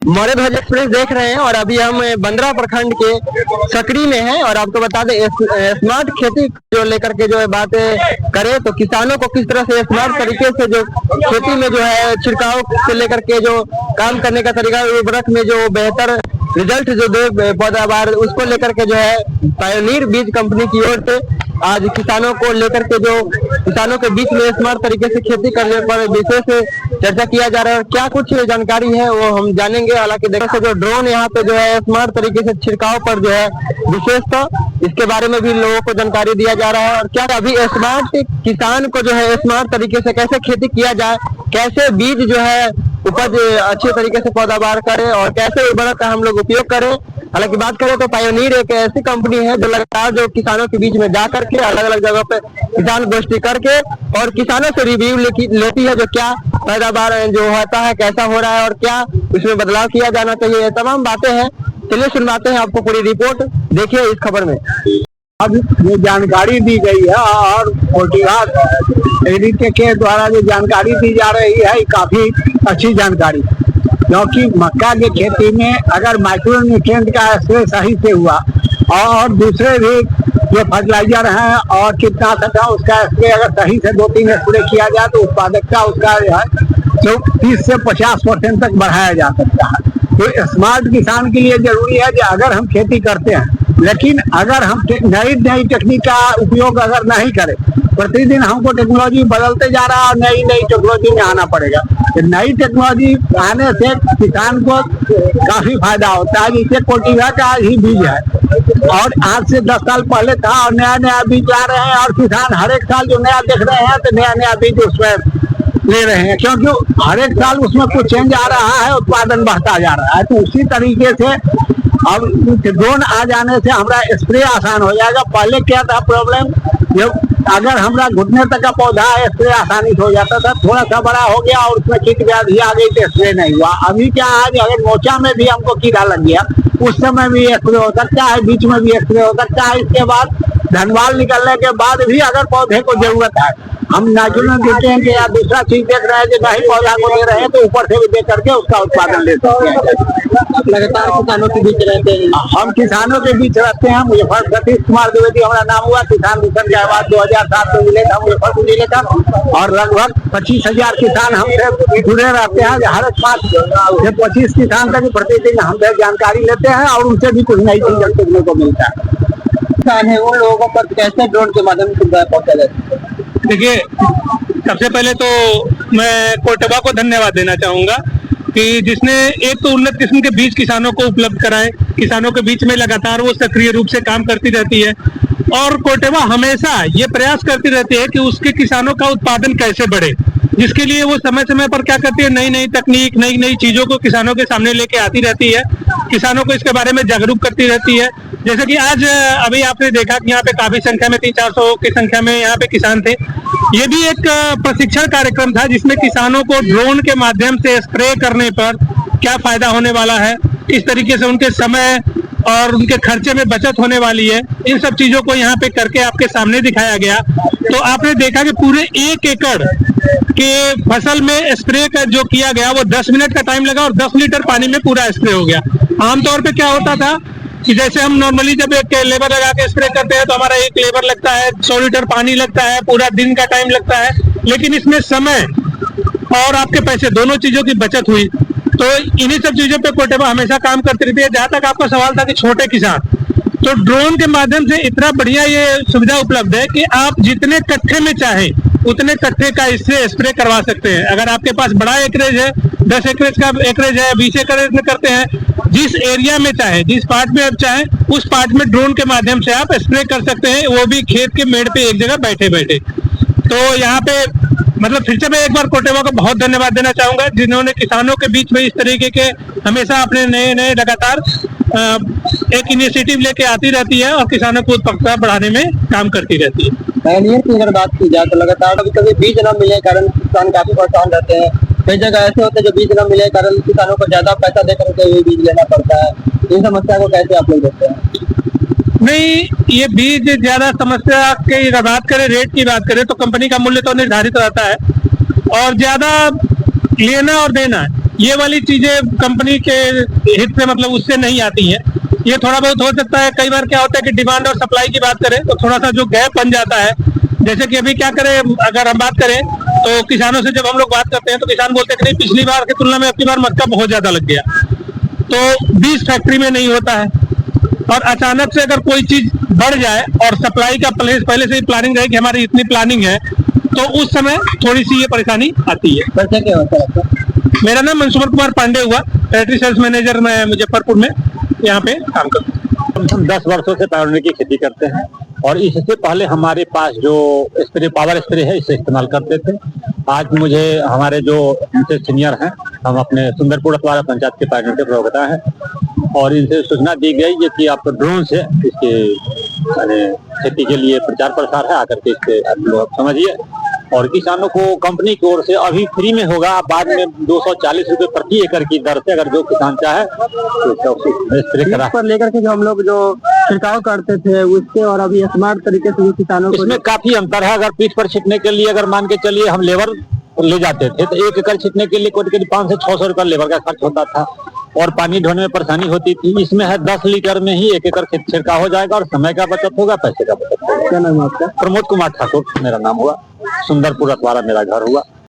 मौर्य ध्वज एक्सप्रेस देख रहे हैं और अभी हम बंदरा प्रखंड के सकरी में हैं और आपको बता दें स्मार्ट खेती जो लेकर के जो है बातें करें तो किसानों को किस तरह से स्मार्ट तरीके से जो खेती में जो है छिड़काव से लेकर के जो काम करने का तरीका उर्वरक में जो बेहतर रिजल्ट जो दे पैदावार उसको लेकर के जो है पायोनीर बीज कंपनी की ओर से आज किसानों को लेकर के जो किसानों के बीच में स्मार्ट तरीके से खेती करने पर विशेष चर्चा किया जा रहा है। क्या कुछ जानकारी है वो हम जानेंगे। हालांकि देखो से जो ड्रोन यहाँ पे जो है स्मार्ट तरीके से छिड़काव पर जो है विशेषतः इसके बारे में भी लोगों को जानकारी दिया जा रहा है। और क्या अभी स्मार्ट किसान को जो है स्मार्ट तरीके से कैसे खेती किया जाए, कैसे बीज जो है उपज अच्छे तरीके से पैदावार करे और कैसे उर्वरक का हम लोग उपयोग करें। हालांकि बात करें तो पायोनीर एक ऐसी कंपनी है जो लगातार जो किसानों के बीच में जा करके अलग अलग जगह पे किसान गोष्ठी करके और किसानों से रिव्यू लेती है जो क्या पैदावार जो होता है कैसा हो रहा है और क्या उसमें बदलाव किया जाना चाहिए। ये तमाम बातें हैं, चलिए सुनवाते हैं आपको पूरी रिपोर्ट, देखिए इस खबर में। अब ये जानकारी दी गई है और एडिट के द्वारा जो जानकारी दी जा रही है ये काफी अच्छी जानकारी, क्योंकि मक्का की खेती में अगर माइक्रो न्यूट्रिएंट का स्प्रे सही से हुआ और दूसरे भी जो फर्टिलाइजर हैं और कीटनाशक है उसका स्प्रे अगर सही से 2-3 स्प्रे किया जाए तो उत्पादकता उसका जो है तो 30 से 50% तक बढ़ाया जा सकता है। तो स्मार्ट किसान के लिए जरूरी है कि अगर हम खेती करते हैं लेकिन अगर हम नई टेक्निक का उपयोग अगर नहीं करें, प्रतिदिन हमको टेक्नोलॉजी बदलते जा रहा है और नई टेक्नोलॉजी में आना पड़ेगा। तो नई टेक्नोलॉजी आने से किसान को काफी फायदा होता है। जैसे कोटिवा का ही बीज है और आज से 10 साल पहले था और नया बीज आ रहे हैं और किसान हर एक साल जो नया देख रहे हैं तो नया बीज उसमें ले रहे हैं, क्योंकि हर एक साल उसमें कुछ चेंज आ रहा है, उत्पादन बढ़ता जा रहा है। तो उसी तरीके से अब ड्रोन आ जाने से हमारा स्प्रे आसान हो जाएगा। पहले क्या था प्रॉब्लम, जब अगर हमारा घुटने तक का पौधा है स्प्रे आसानी से हो जाता था, थोड़ा सा बड़ा हो गया और उसमें कीट व्याधि आ गई तो स्प्रे नहीं हुआ। अभी क्या है, अगर मोचा में भी हमको कीड़ा लग गया उस समय भी स्प्रे हो सकता है, बीच में भी स्प्रे हो सकता है। इसके बाद धनवाल निकलने के बाद भी अगर पौधे को जरूरत है, हम नाइट्रोजन देते हैं कि या दूसरा चीज देख रहे हैं कि नहीं पौधा को दे रहे हैं तो ऊपर से भी दे करके उसका उत्पादन ले सकते हैं। लगातार किसानों के बीच रहते हैं, हम किसानों के बीच रहते हैं। मुजफ्फर सतीश कुमार द्विवेदी हमारा नाम हुआ, किसान मिशन के आवाज 2007 में मिले था मुजफ्फरपुर जिले का और लगभग 25,000 किसान हमसे जुड़े रहते हैं। हर 5 से 25 किसान तक प्रतिदिन हमसे जानकारी लेते हैं और उनसे भी कुछ नई चीज सीखने को मिलता है। किसान है उन लोगों पर कैसे ड्रोन के माध्यम से पहुंचा जाए। देखिए, सबसे पहले तो मैं कोटवा को धन्यवाद देना चाहूंगा कि जिसने एक तो उन्नत किस्म के बीज किसानों को उपलब्ध कराए, किसानों के बीच में लगातार वो सक्रिय रूप से काम करती रहती है और कोटवा हमेशा ये प्रयास करती रहती है कि उसके किसानों का उत्पादन कैसे बढ़े, जिसके लिए वो समय समय पर क्या करती है, नई तकनीक नई चीजों को किसानों के सामने लेके आती रहती है, किसानों को इसके बारे में जागरूक करती रहती है। जैसे कि आज अभी आपने देखा कि यहाँ पे काफी संख्या में 300-400 की संख्या में यहाँ पे किसान थे। ये भी एक प्रशिक्षण कार्यक्रम था जिसमें किसानों को ड्रोन के माध्यम से स्प्रे करने पर क्या फायदा होने वाला है, किस तरीके से उनके समय और उनके खर्चे में बचत होने वाली है, इन सब चीजों को यहाँ पे करके आपके सामने दिखाया गया। तो आपने देखा कि पूरे 1 एकड़ के फसल में स्प्रे का जो किया गया वो 10 मिनट का टाइम लगा और 10 लीटर पानी में पूरा स्प्रे हो गया। आमतौर पे क्या होता था कि जैसे हम नॉर्मली जब एक लेबर लगा के स्प्रे करते हैं तो हमारा एक लेबर लगता है, 100 लीटर पानी लगता है, पूरा दिन का टाइम लगता है, लेकिन इसमें समय और आपके पैसे दोनों चीजों की बचत हुई। तो इन्हीं सब चीजों पे कोटवा हमेशा काम करती रहती है। जहां तक आपका सवाल था कि छोटे किसान, तो ड्रोन के माध्यम से इतना बढ़िया ये सुविधा उपलब्ध है कि आप जितने कट्ठे में चाहे उतने कट्ठे का इससे स्प्रे करवा सकते हैं। अगर आपके पास बड़ा एकरेज है, 10 एकरेज का एकरेज है, 20 एकरेज में करते हैं, जिस एरिया में चाहे, जिस पार्ट में आप चाहें उस पार्ट में ड्रोन के माध्यम से आप स्प्रे कर सकते हैं, वो भी खेत के मेड़ पे एक जगह बैठे बैठे। तो यहाँ पे मतलब फिर से मैं एक बार कोटवा को बहुत धन्यवाद देना चाहूंगा जिन्होंने किसानों के बीच में इस तरीके के हमेशा अपने नए लगातार एक इनिशिएटिव लेके आती रहती है और किसानों को उत्पादकता बढ़ाने में काम करती रहती है। पायोनीर की अगर बात की जाए तो लगातार कभी बीज न मिले कारण किसान काफी परेशान रहते हैं। कई जगह ऐसे होते हैं जो बीज न मिले कारण किसानों को ज्यादा पैसा दे करके बीज लेना पड़ता है। इन समस्या को कैसे आप लोग देखते हैं। नहीं, ये बीज ज्यादा समस्या की बात करें, रेट की बात करें तो कंपनी का मूल्य तो निर्धारित रहता है और ज्यादा लेना और देना ये वाली चीजें कंपनी के हित से मतलब उससे नहीं आती है। ये थोड़ा बहुत हो सकता है, कई बार क्या होता है कि डिमांड और सप्लाई की बात करें तो थोड़ा सा जो गैप बन जाता है। जैसे कि अभी क्या करें, अगर हम बात करें तो किसानों से जब हम लोग बात करते हैं तो किसान बोलते हैं कि नहीं, पिछली बार की तुलना में अब की बार मक्का बहुत ज्यादा लग गया। तो बीज फैक्ट्री में नहीं होता है, और अचानक से अगर कोई चीज बढ़ जाए और सप्लाई का पहले से ही प्लानिंग रहे कि हमारी इतनी प्लानिंग है, तो उस समय थोड़ी सी ये परेशानी आती है। कैसे क्या होता है आपका? मेरा नाम मनसुमर कुमार पांडे हुआ, टेरिटरी सेल्स मैनेजर मैं मुजफ्फरपुर में यहाँ पे काम करता हूँ। हम 10 वर्षों से पायोनियर की खेती करते हैं, और इससे पहले हमारे पास जो स्प्रे पावर स्प्रे है इसे इस्तेमाल करते थे। आज मुझे हमारे जो इनसे सीनियर हैं, हम अपने सुंदरपुर अतवारा पंचायत के पायोनियर के प्रवक्ता हैं, और इनसे सूचना दी गई है कि आप ड्रोन से इसके खेती के लिए प्रचार प्रसार है, आकर के इसके आप लोग समझिए। और किसानों को कंपनी की ओर से अभी फ्री में होगा, बाद में 240 रुपए प्रति एकड़ की दर से अगर जो किसान चाहे तो स्प्रे करा पर लेकर के जो हम लोग जो छिड़काव करते थे उससे और अभी स्मार्ट तरीके से जो किसानों को इसमें काफी अंतर है। अगर पीठ पर छिटने के लिए अगर मान के चलिए हम लेबर ले जाते थे तो 1 एकड़ छिटने के लिए करीब 500 से 600 रुपया लेबर का खर्च होता था, और पानी ढोने में परेशानी होती थी। इसमें है 10 लीटर में ही 1 एकड़ छिड़काव हो जाएगा, और समय का बचत होगा, पैसे का बचत होगा। क्या नाम है आपका? प्रमोद कुमार ठाकुर मेरा नाम हुआ, सुंदरपुर अतवारा मेरा घर हुआ।